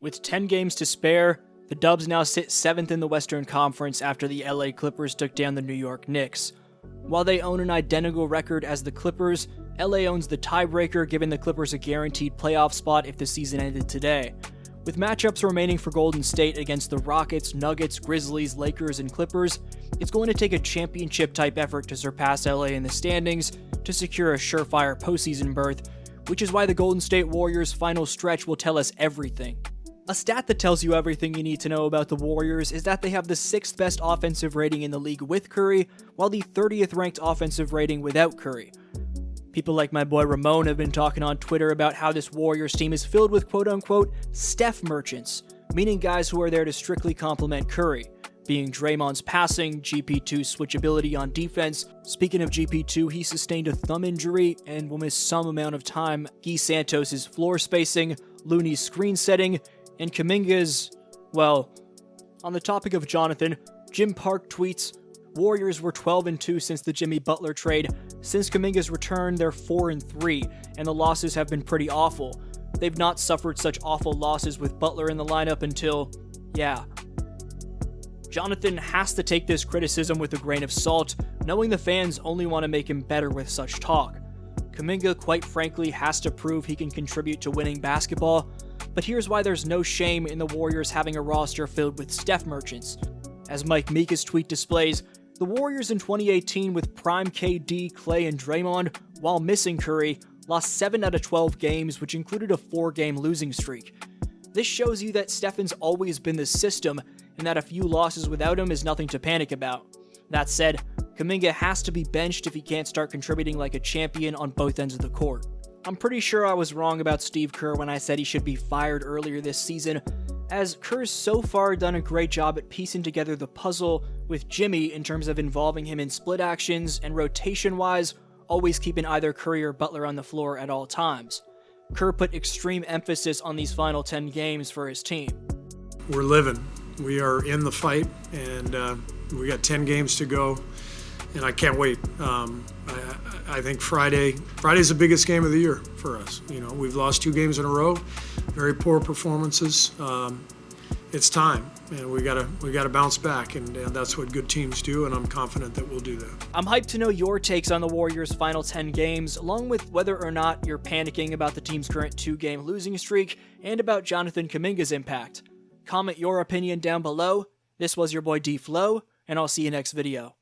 With 10 games to spare, the Dubs now sit 7th in the Western Conference after the LA Clippers took down the New York Knicks. While they own an identical record as the Clippers, LA owns the tiebreaker, giving the Clippers a guaranteed playoff spot if the season ended today. With matchups remaining for Golden State against the Rockets, Nuggets, Grizzlies, Lakers, and Clippers, it's going to take a championship-type effort to surpass LA in the standings to secure a surefire postseason berth, which is why the Golden State Warriors' final stretch will tell us everything. A stat that tells you everything you need to know about the Warriors is that they have the 6th best offensive rating in the league with Curry, while the 30th ranked offensive rating without Curry. People like my boy Ramon have been talking on Twitter about how this Warriors team is filled with quote-unquote Steph merchants, meaning guys who are there to strictly complement Curry, being Draymond's passing, GP2's switchability on defense. Speaking of GP2, he sustained a thumb injury and will miss some amount of time, Guy Santos' floor spacing, Looney's screen setting, and Kuminga's, well, on the topic of Jonathan, Jim Park tweets, Warriors were 12-2 since the Jimmy Butler trade. Since Kuminga's return, they're 4-3, and the losses have been pretty awful. They've not suffered such awful losses with Butler in the lineup until, yeah. Jonathan has to take this criticism with a grain of salt, knowing the fans only want to make him better with such talk. Kuminga, quite frankly, has to prove he can contribute to winning basketball, but here's why there's no shame in the Warriors having a roster filled with Steph merchants. As Mike Mika's tweet displays, the Warriors in 2018 with prime KD, Clay, and Draymond, while missing Curry, lost 7 out of 12 games, which included a 4-game losing streak. This shows you that Stephen's always been the system, and that a few losses without him is nothing to panic about. That said, Kuminga has to be benched if he can't start contributing like a champion on both ends of the court. I'm pretty sure I was wrong about Steve Kerr when I said he should be fired earlier this season, as Kerr's so far done a great job at piecing together the puzzle with Jimmy in terms of involving him in split actions and rotation-wise, always keeping either Curry or Butler on the floor at all times. Kerr put extreme emphasis on these final 10 games for his team. We're living. We are in the fight, and we got 10 games to go, and I can't wait. I think Friday's the biggest game of the year for us. You know, we've lost 2 games in a row, very poor performances. It's time, and we gotta bounce back, and that's what good teams do, and I'm confident that we'll do that. I'm hyped to know your takes on the Warriors' final 10 games, along with whether or not you're panicking about the team's current 2-game losing streak, and about Jonathan Kuminga's impact. Comment your opinion down below. This was your boy DFlow, and I'll see you next video.